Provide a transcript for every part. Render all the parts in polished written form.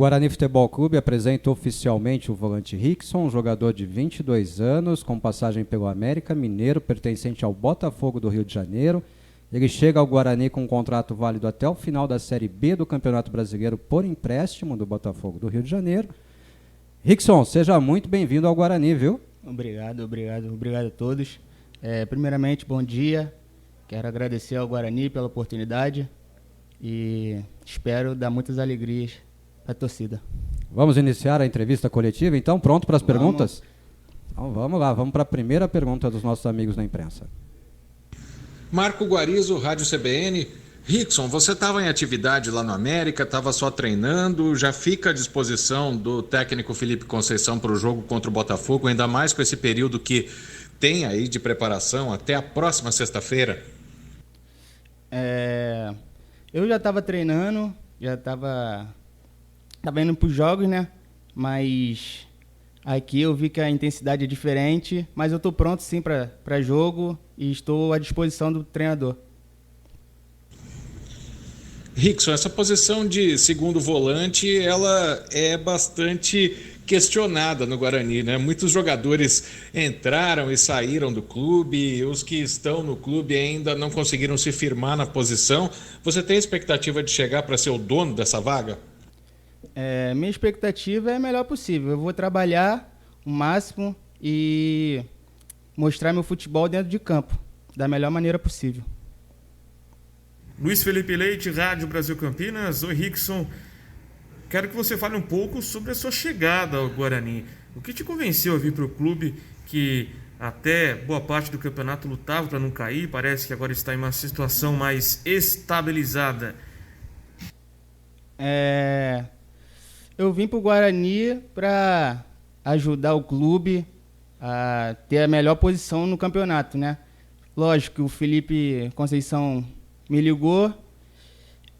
Guarani Futebol Clube apresenta oficialmente o volante Rickson, jogador de 22 anos, com passagem pelo América Mineiro, pertencente ao Botafogo do Rio de Janeiro. Ele chega ao Guarani com um contrato válido até o final da Série B do Campeonato Brasileiro por empréstimo do Botafogo do Rio de Janeiro. Rickson, seja muito bem-vindo ao Guarani, viu? Obrigado a todos. Primeiramente, bom dia. Quero agradecer ao Guarani pela oportunidade e espero dar muitas alegrias para a torcida. Vamos iniciar a entrevista coletiva, então? Pronto para as perguntas? Então vamos lá, vamos para a primeira pergunta dos nossos amigos da imprensa. Marco Guarizo, Rádio CBN. Rickson, você estava em atividade lá no América, estava só treinando, já fica à disposição do técnico Felipe Conceição para o jogo contra o Botafogo, ainda mais com esse período que tem aí de preparação até a próxima sexta-feira? Eu já estava treinando, já estava indo para os jogos, né? Mas aqui eu vi que a intensidade é diferente, mas eu estou pronto sim para jogo e estou à disposição do treinador. Rickson, essa posição de segundo volante, ela é bastante questionada no Guarani, né? Muitos jogadores entraram e saíram do clube, os que estão no clube ainda não conseguiram se firmar na posição. Você tem expectativa de chegar para ser o dono dessa vaga? Minha expectativa é a melhor possível. Eu vou trabalhar o máximo e mostrar meu futebol dentro de campo, da melhor maneira possível. Luiz Felipe Leite, Rádio Brasil Campinas. Oi, Rickson. Quero que você fale um pouco sobre a sua chegada ao Guarani. O que te convenceu a vir para o clube que até boa parte do campeonato lutava para não cair? Parece que agora está em uma situação mais estabilizada. Eu vim para o Guarani para ajudar o clube a ter a melhor posição no campeonato, né? Lógico que o Felipe Conceição me ligou,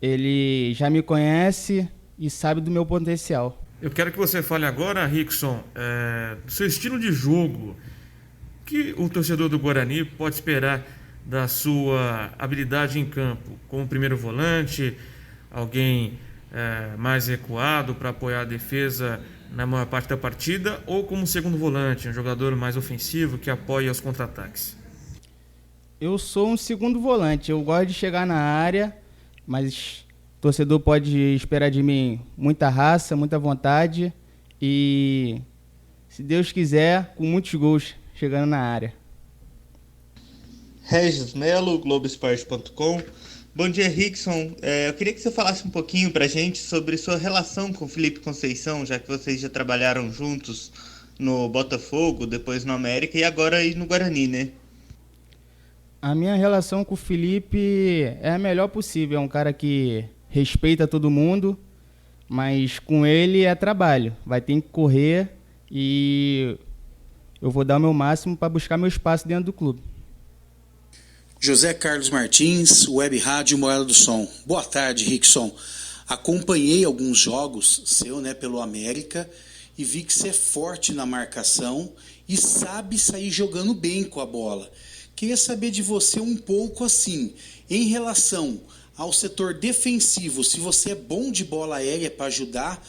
ele já me conhece e sabe do meu potencial. Eu quero que você fale agora, Rickson, do seu estilo de jogo. O que o torcedor do Guarani pode esperar da sua habilidade em campo? Como primeiro volante, alguém mais recuado para apoiar a defesa na maior parte da partida, ou como segundo volante, um jogador mais ofensivo que apoia os contra-ataques? Eu sou um segundo volante, eu gosto de chegar na área, mas o torcedor pode esperar de mim muita raça, muita vontade e, se Deus quiser, com muitos gols chegando na área. Regis Melo, Globoesporte.com. Bom dia, Rickson. Eu queria que você falasse um pouquinho pra gente sobre sua relação com o Felipe Conceição, já que vocês já trabalharam juntos no Botafogo, depois no América e agora aí no Guarani, né? A minha relação com o Felipe é a melhor possível. É um cara que respeita todo mundo, mas com ele é trabalho. Vai ter que correr e eu vou dar o meu máximo para buscar meu espaço dentro do clube. José Carlos Martins, Web Rádio Moeda do Som. Boa tarde, Rickson. Acompanhei alguns jogos seu, pelo América, e vi que você é forte na marcação e sabe sair jogando bem com a bola. Queria saber de você um pouco assim, em relação ao setor defensivo, se você é bom de bola aérea para ajudar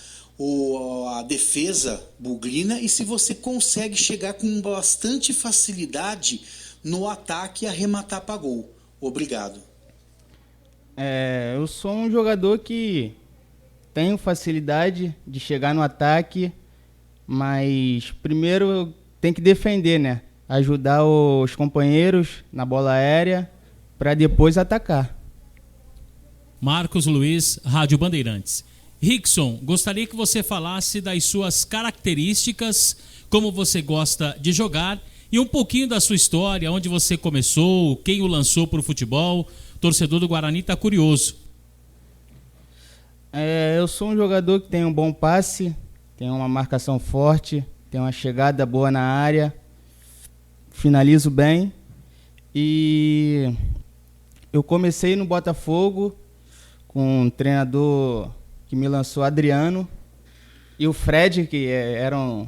a defesa bugrina e se você consegue chegar com bastante facilidade no ataque e arrematar para gol. Obrigado. Eu sou um jogador que tenho facilidade de chegar no ataque, mas primeiro tem que defender, né? Ajudar os companheiros na bola aérea para depois atacar. Marcos Luiz, Rádio Bandeirantes. Rickson, gostaria que você falasse das suas características, como você gosta de jogar e um pouquinho da sua história, onde você começou, quem o lançou para o futebol. O torcedor do Guarani está curioso. Eu sou um jogador que tem um bom passe, tem uma marcação forte, tem uma chegada boa na área, finalizo bem e eu comecei no Botafogo com um treinador que me lançou, Adriano, e o Fred, que eram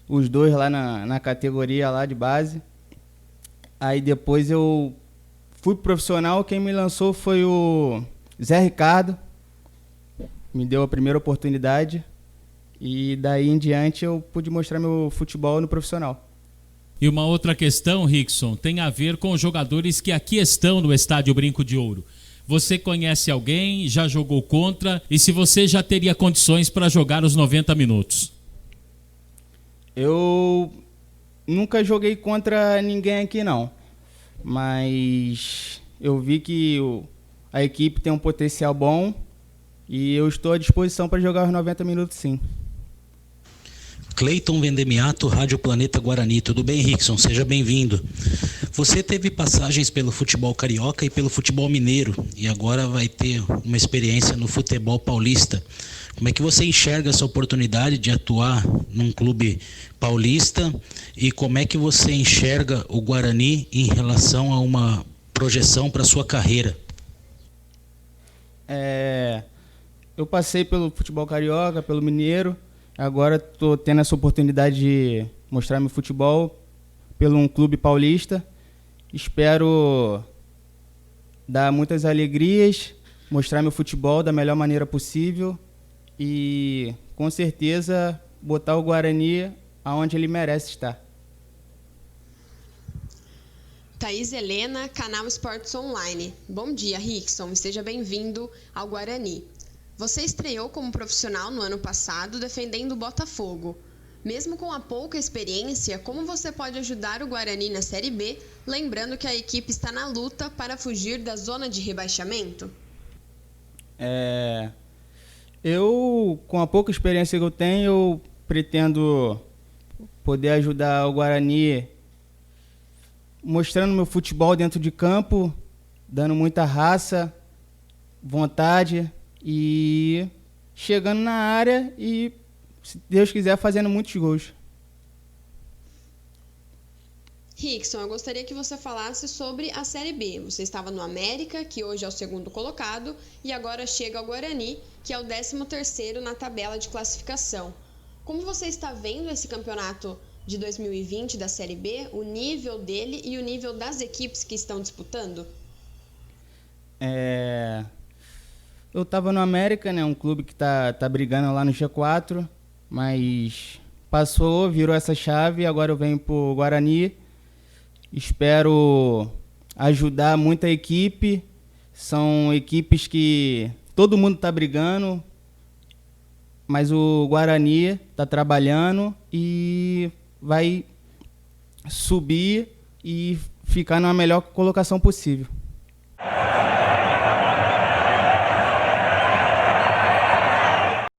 os dois lá na categoria lá de base. Aí depois eu fui profissional, quem me lançou foi o Zé Ricardo, me deu a primeira oportunidade e daí em diante eu pude mostrar meu futebol no profissional. E uma outra questão, Rickson, tem a ver com os jogadores que aqui estão no Estádio Brinco de Ouro. Você conhece alguém, já jogou contra, e se você já teria condições para jogar os 90 minutos? Eu nunca joguei contra ninguém aqui não, mas eu vi que a equipe tem um potencial bom e eu estou à disposição para jogar os 90 minutos sim. Cleiton Vendemiato, Rádio Planeta Guarani. Tudo bem, Rickson? Seja bem-vindo. Você teve passagens pelo futebol carioca e pelo futebol mineiro e agora vai ter uma experiência no futebol paulista. Como é que você enxerga essa oportunidade de atuar num clube paulista e como é que você enxerga o Guarani em relação a uma projeção para a sua carreira? Eu passei pelo futebol carioca, pelo mineiro. Agora estou tendo essa oportunidade de mostrar meu futebol pelo um clube paulista. Espero dar muitas alegrias, mostrar meu futebol da melhor maneira possível e, com certeza, botar o Guarani aonde ele merece estar. Thaís Helena, Canal Esportes Online. Bom dia, Rickson, e seja bem-vindo ao Guarani. Você estreou como profissional no ano passado defendendo o Botafogo. Mesmo com a pouca experiência, como você pode ajudar o Guarani na Série B, lembrando que a equipe está na luta para fugir da zona de rebaixamento? Eu, com a pouca experiência que eu tenho, eu pretendo poder ajudar o Guarani mostrando meu futebol dentro de campo, dando muita raça, vontade e chegando na área e, se Deus quiser, fazendo muitos gols. Rickson, eu gostaria que você falasse sobre a Série B. Você estava no América, que hoje é o segundo colocado, e agora chega ao Guarani, que é o 13º na tabela de classificação. Como você está vendo esse campeonato de 2020 da Série B, o nível dele e o nível das equipes que estão disputando? Eu estava no América, né, um clube que tá brigando lá no G4, mas passou, virou essa chave, agora eu venho pro Guarani. Espero ajudar muita equipe. São equipes que todo mundo está brigando, mas o Guarani está trabalhando e vai subir e ficar na melhor colocação possível.